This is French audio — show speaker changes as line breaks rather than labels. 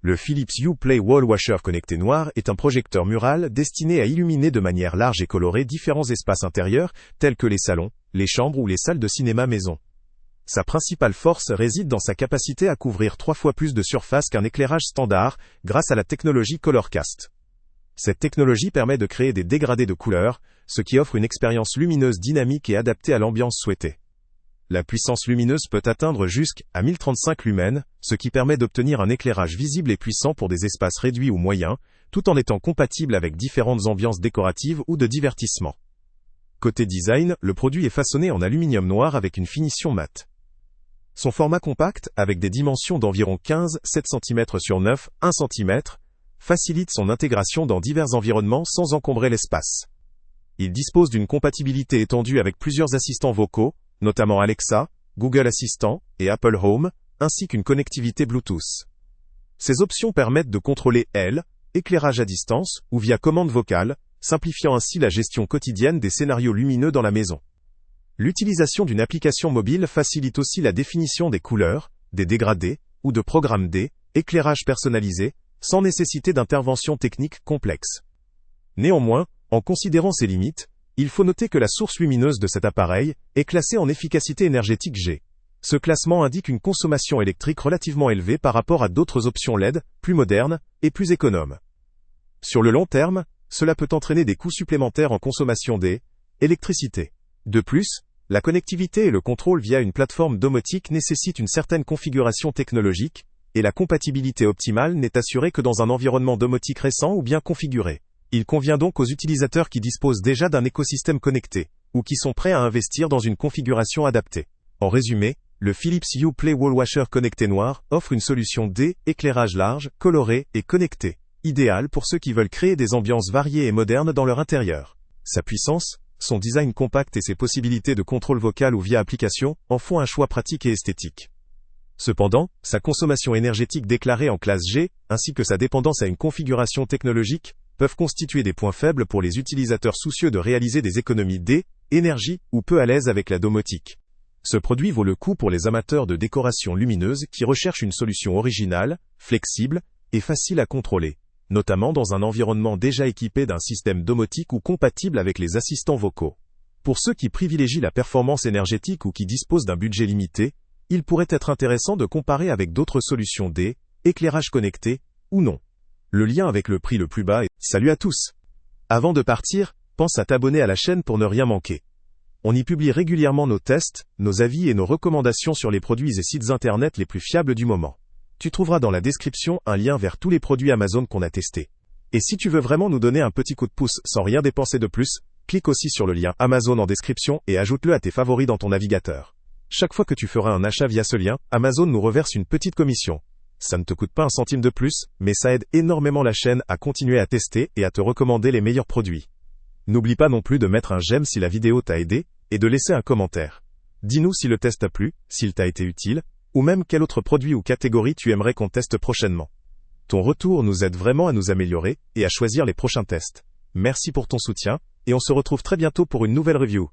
Le Philips Hue Play Wall Washer connecté noir est un projecteur mural destiné à illuminer de manière large et colorée différents espaces intérieurs, tels que les salons, les chambres ou les salles de cinéma maison. Sa principale force réside dans sa capacité à couvrir 3 fois plus de surface qu'un éclairage standard, grâce à la technologie Colorcast. Cette technologie permet de créer des dégradés de couleurs, ce qui offre une expérience lumineuse dynamique et adaptée à l'ambiance souhaitée. La puissance lumineuse peut atteindre jusqu'à 1035 lumens, ce qui permet d'obtenir un éclairage visible et puissant pour des espaces réduits ou moyens, tout en étant compatible avec différentes ambiances décoratives ou de divertissement. Côté design, le produit est façonné en aluminium noir avec une finition mate. Son format compact, avec des dimensions d'environ 15,7 cm sur 9,1 cm, facilite son intégration dans divers environnements sans encombrer l'espace. Il dispose d'une compatibilité étendue avec plusieurs assistants vocaux, notamment Alexa, Google Assistant et Apple Home, ainsi qu'une connectivité Bluetooth. Ces options permettent de contrôler éclairage à distance ou via commande vocale, simplifiant ainsi la gestion quotidienne des scénarios lumineux dans la maison. L'utilisation d'une application mobile facilite aussi la définition des couleurs, des dégradés ou de programmes d'éclairage personnalisé, sans nécessité d'intervention technique complexe. Néanmoins, en considérant ces limites, il faut noter que la source lumineuse de cet appareil est classée en efficacité énergétique G. Ce classement indique une consommation électrique relativement élevée par rapport à d'autres options LED, plus modernes et plus économes. Sur le long terme, cela peut entraîner des coûts supplémentaires en consommation d'électricité. De plus, la connectivité et le contrôle via une plateforme domotique nécessitent une certaine configuration technologique, et la compatibilité optimale n'est assurée que dans un environnement domotique récent ou bien configuré. Il convient donc aux utilisateurs qui disposent déjà d'un écosystème connecté, ou qui sont prêts à investir dans une configuration adaptée. En résumé, le Philips Hue Play Wall Washer connecté noir offre une solution d'éclairage large, coloré et connecté, idéale pour ceux qui veulent créer des ambiances variées et modernes dans leur intérieur. Sa puissance, son design compact et ses possibilités de contrôle vocal ou via application en font un choix pratique et esthétique. Cependant, sa consommation énergétique déclarée en classe G, ainsi que sa dépendance à une configuration technologique, peuvent constituer des points faibles pour les utilisateurs soucieux de réaliser des économies d'énergie ou peu à l'aise avec la domotique. Ce produit vaut le coup pour les amateurs de décoration lumineuse qui recherchent une solution originale, flexible et facile à contrôler, notamment dans un environnement déjà équipé d'un système domotique ou compatible avec les assistants vocaux. Pour ceux qui privilégient la performance énergétique ou qui disposent d'un budget limité, il pourrait être intéressant de comparer avec d'autres solutions d'éclairage connecté ou non. Le lien avec le prix le plus bas est « Salut à tous !» Avant de partir, pense à t'abonner à la chaîne pour ne rien manquer. On y publie régulièrement nos tests, nos avis et nos recommandations sur les produits et sites internet les plus fiables du moment. Tu trouveras dans la description un lien vers tous les produits Amazon qu'on a testés. Et si tu veux vraiment nous donner un petit coup de pouce sans rien dépenser de plus, clique aussi sur le lien Amazon en description et ajoute-le à tes favoris dans ton navigateur. Chaque fois que tu feras un achat via ce lien, Amazon nous reverse une petite commission. Ça ne te coûte pas un centime de plus, mais ça aide énormément la chaîne à continuer à tester et à te recommander les meilleurs produits. N'oublie pas non plus de mettre un j'aime si la vidéo t'a aidé, et de laisser un commentaire. Dis-nous si le test t'a plu, s'il t'a été utile, ou même quel autre produit ou catégorie tu aimerais qu'on teste prochainement. Ton retour nous aide vraiment à nous améliorer, et à choisir les prochains tests. Merci pour ton soutien, et on se retrouve très bientôt pour une nouvelle review.